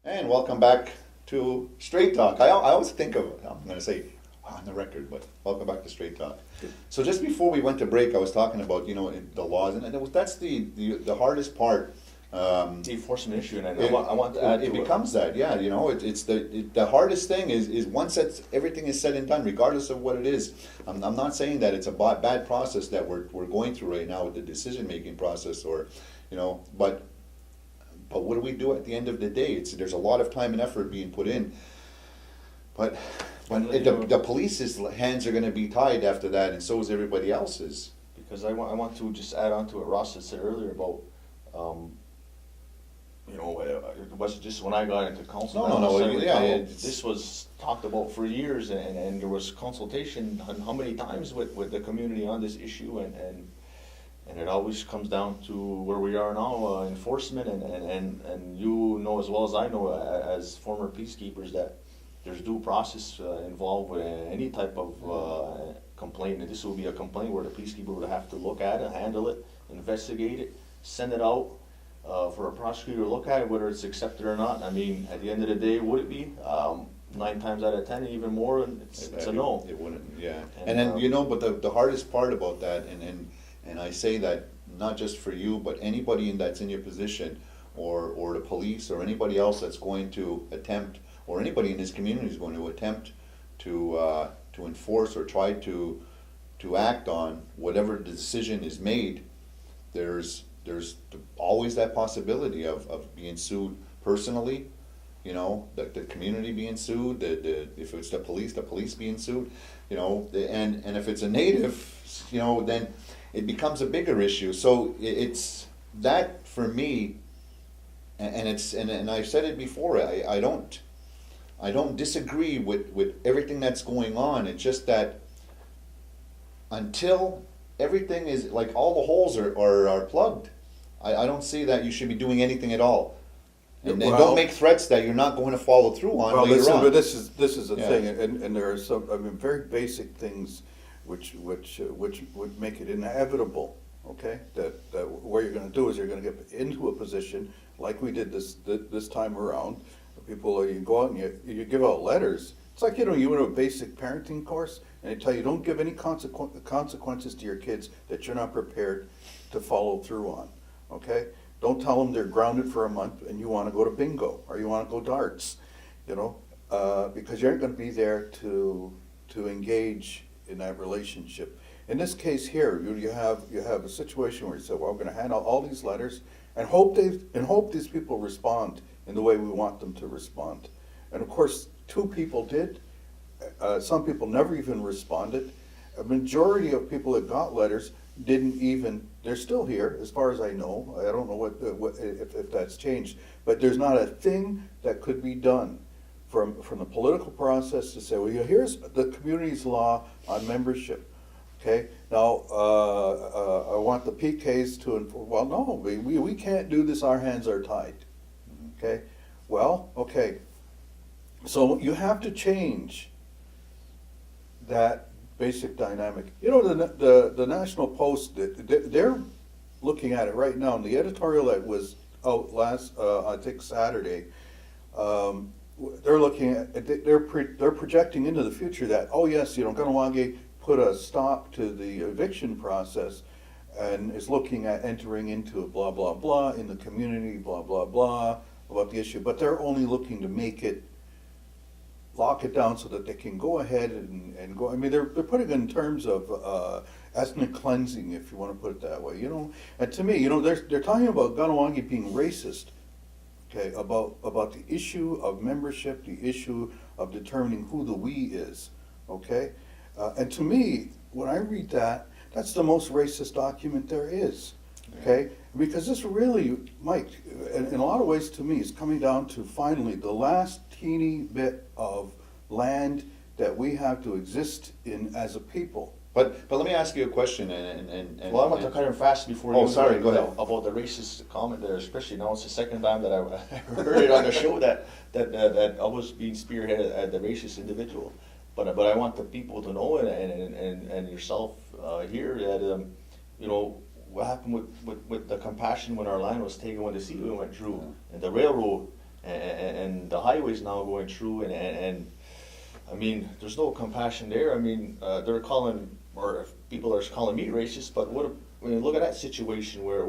And welcome back to Straight Talk. I always think of, I'm going to say on the record, but welcome back to Straight Talk. So just before we went to break, I was talking about, the laws, and that's the hardest part. The enforcement issue, and I want to add It to becomes that, yeah, it's the hardest thing is once everything is said and done, regardless of what it is. I'm not saying that it's a bad process that we're going through right now with the decision-making process but what do we do at the end of the day? There's a lot of time and effort being put in, but the police's hands are going to be tied after that, and so is everybody else's. because I want to just add on to what Ross had said earlier about it wasn't just when I got into council. No, This was talked about for years, and there was consultation on how many times with the community on this issue, and it always comes down to where we are now, enforcement, and you know as well as I know as former peacekeepers that there's due process involved with any type of complaint, and this will be a complaint where the peacekeeper would have to look at it, handle it, investigate it, send it out for a prosecutor to look at it, whether it's accepted or not. I mean, at the end of the day, would it be? 9 times out of 10, even more, it's a no. It wouldn't, yeah. And then, but the hardest part about that, and I say that not just for you, but anybody that's in your position, or the police, or anybody else that's going to attempt, or anybody in this community is going to attempt to enforce or try to act on whatever the decision is made, there's always that possibility of being sued personally, the community being sued, if it's the police being sued, and if it's a native, then it becomes a bigger issue. So it's that for me, and I've said it before. I don't disagree with everything that's going on. It's just that until everything is like all the holes are plugged, I don't see that you should be doing anything at all. And don't make threats that you're not going to follow through on later on. But this is the thing, and there are some very basic things which would make it inevitable. Okay, that what you're going to do is you're going to get into a position like we did this time around. People, you go out and you give out letters. It's like you went to a basic parenting course, and they tell you don't give any consequences to your kids that you're not prepared to follow through on. Okay. Don't tell them they're grounded for a month and you want to go to bingo or you want to go darts, because you aren't going to be there to engage in that relationship. In this case here, you have a situation where you say, well, we're going to hand out all these letters and hope these people respond in the way we want them to respond. And of course, 2 people did. Some people never even responded. A majority of people that got letters didn't even. They're still here, as far as I know. I don't know if that's changed, but there's not a thing that could be done from the political process to say, well, here's the community's law on membership. Okay, now I want the PKs to enforce. Well, no, we can't do this. Our hands are tied. Okay, well, okay. So you have to change that basic dynamic. The National Post, they're looking at it right now, and the editorial that was out last, I think Saturday, they're looking at, they're projecting into the future that, oh yes, Kahnawake put a stop to the eviction process and is looking at entering into a blah, blah, blah in the community, blah, blah, blah about the issue, but they're only looking to lock it down so that they can go ahead and go. I mean, they're putting it in terms of ethnic cleansing, if you want to put it that way. And to me, they're talking about Kahnawake being racist. Okay, about the issue of membership, the issue of determining who the we is. Okay, and to me, when I read that, that's the most racist document there is. Okay, because this really, Mike, in a lot of ways to me, is coming down to finally the last teeny bit of land that we have to exist in as a people. But let me ask you a question, Well, I want to cut him fast before Oh, you sorry, go ahead. about the racist comment there, especially now it's the second time that I heard it on the show that I was being spearheaded as the racist individual. But I want the people to know and yourself here that what happened with the compassion when our land was taken when the sea went through and the railroad and and the highways now going through, and I mean, there's no compassion there. I mean, they're calling, or people are calling me racist, but when you look at that situation where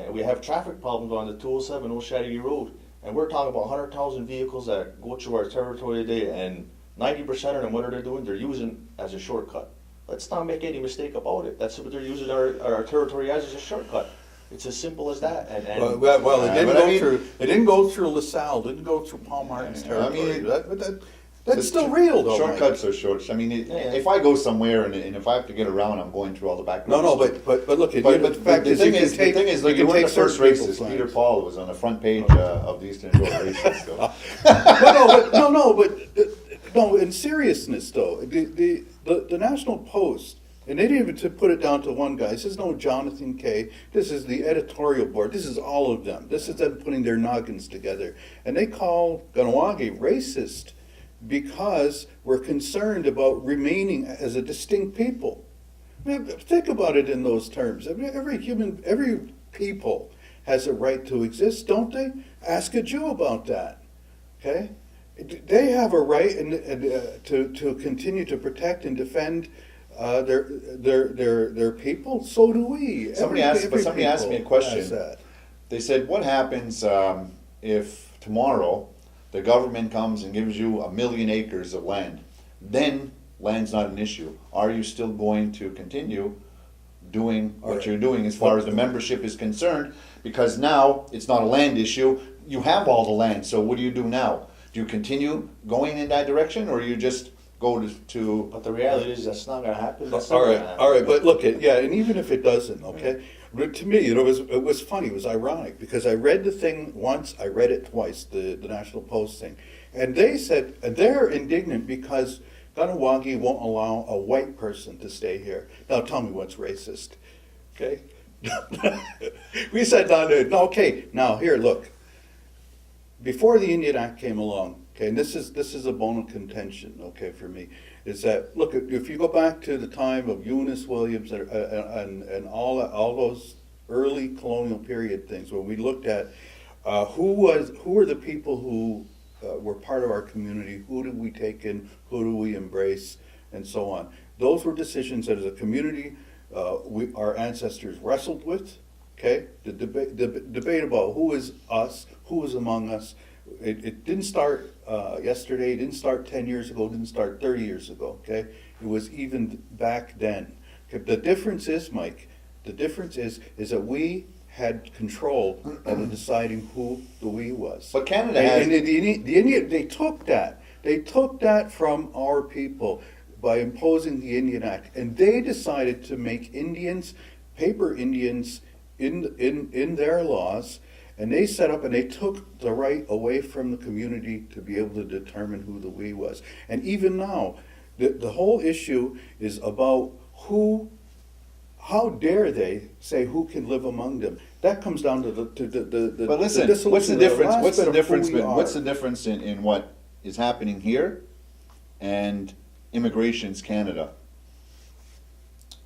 we have traffic problems on the 207 Old Shadowgate Road, and we're talking about 100,000 vehicles that go through our territory a day, and 90% of them, what are they doing? They're using as a shortcut. Let's not make any mistake about it. That's what they're using our territory as a shortcut. It's as simple as that. And Well, it didn't but I go mean- through, it didn't go through LaSalle, didn't go through Paul Martin's Yeah, I mean, territory. That's still real though, Mike. Shortcuts are short. I mean, if I go somewhere and if I have to get around, I'm going through all the back No, roads. but look, But the fact the is, thing you can is, the take, thing is, like, you you can weren't take the first certain people's racist. Peter lines. Paul was on the front page of the Eastern Shore racist. No, in seriousness though, the National Post, and they didn't even to put it down to one guy, this is no Jonathan Kay, this is the editorial board, this is all of them, this is them putting their noggins together, and they call Kahnawake racist because we're concerned about remaining as a distinct people. I mean, think about it in those terms. I mean, every people has a right to exist, don't they? Ask a Jew about that. Okay, they have a right to continue to protect and defend their people. So do we. Somebody asked me a people question. has that. They said, what happens if tomorrow the government comes and gives you 1 million acres of land? Then land's not an issue. Are you still going to continue doing All what right. you're doing as far as the membership is concerned? Because now it's not a land issue. You have all the land. So what do you do now? Do you continue going in that direction, or you just go to But the reality is that's not gonna happen. That's All not right, gonna happen. all right, but look, and even if it doesn't, okay, but to me, it was funny, it was ironic, because I read the thing once, I read it twice, the National Post thing, and they said, they're indignant because Kahnawake won't allow a white person to stay here. Now tell me what's racist, okay? We said, okay, now here, look, before the Indian Act came along, okay, and this is a bone of contention, okay, for me, is that, look, if you go back to the time of Eunice Williams and all those early colonial period things, when we looked at who were the people who were part of our community, who did we take in, who do we embrace, and so on. Those were decisions that as a community, our ancestors wrestled with, okay? The debate about who is us, who is among us, it didn't start yesterday, it didn't start 10 years ago, it didn't start 30 years ago, okay? It was even back then. Okay? The difference is, Mike, is that we had control of deciding who the we was. But Canada has. And the Indian, they took that from our people by imposing the Indian Act, and they decided to make Indians, paper Indians, in their laws, and they set up and they took the right away from the community to be able to determine who the we was. And even now, the whole issue is about how dare they say who can live among them? That comes down to the. But listen, dissolution what's the of difference? last What's the bit of who difference? we are. What's the difference in what is happening here and immigration's Canada,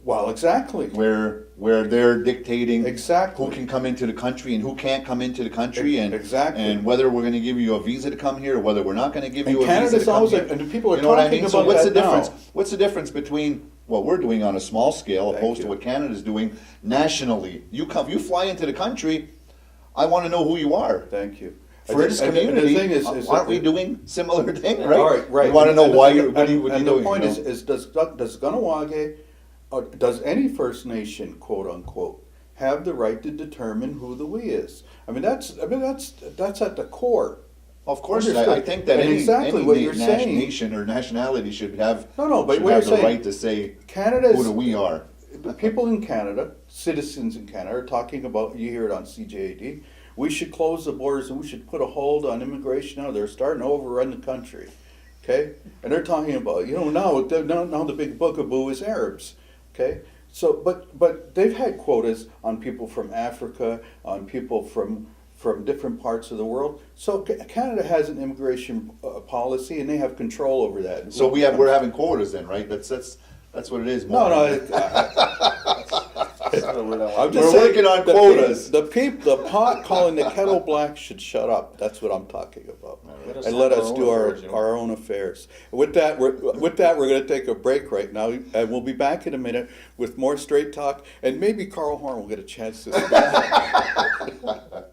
Well, exactly. where they're dictating Exactly. who can come into the country and who can't come into the country, and Exactly. and whether we're going to give you a visa to come here or whether we're not going to give And you a visa Canada's to come always, here. and people are You know what I talking mean? So about what's that the difference? now. What's the difference between what we're doing on a small scale Thank opposed to you. what Canada's doing nationally? You fly into the country. I want to know who you are. Thank you. For this And the community, thing is aren't we doing similar thing, right? All right, right. We want to know And- why and- you're, what are you, what are you and doing. the point you know? is does Kahnawake, does any First Nation, quote unquote, have the right to determine who the we is? I mean, that's at the core. Of course, Understood. I think that And exactly what you're saying. nation or nationality should have, No, but should what have you're the saying, right to say Canada's who the we are. the people in Canada, citizens in Canada, are talking about, you hear it on CJAD, we should close the borders and we should put a hold on immigration now. They're starting to overrun the country, okay? And they're talking about, now the big bugaboo is Arabs, okay? So, but they've had quotas on people from Africa, on people from different parts of the world. So Canada has an immigration policy and they have control over that. So we're having quotas then, right? That's what it is. No, more. no. I'm just We're saying, working on the quotas. The pot calling the kettle black should shut up. That's what I'm talking about. Let us And let handle us our do own our, affairs, you know. our own affairs. With that, we're gonna take a break right now, and we'll be back in a minute with more straight talk, and maybe Carl Horn will get a chance to speak.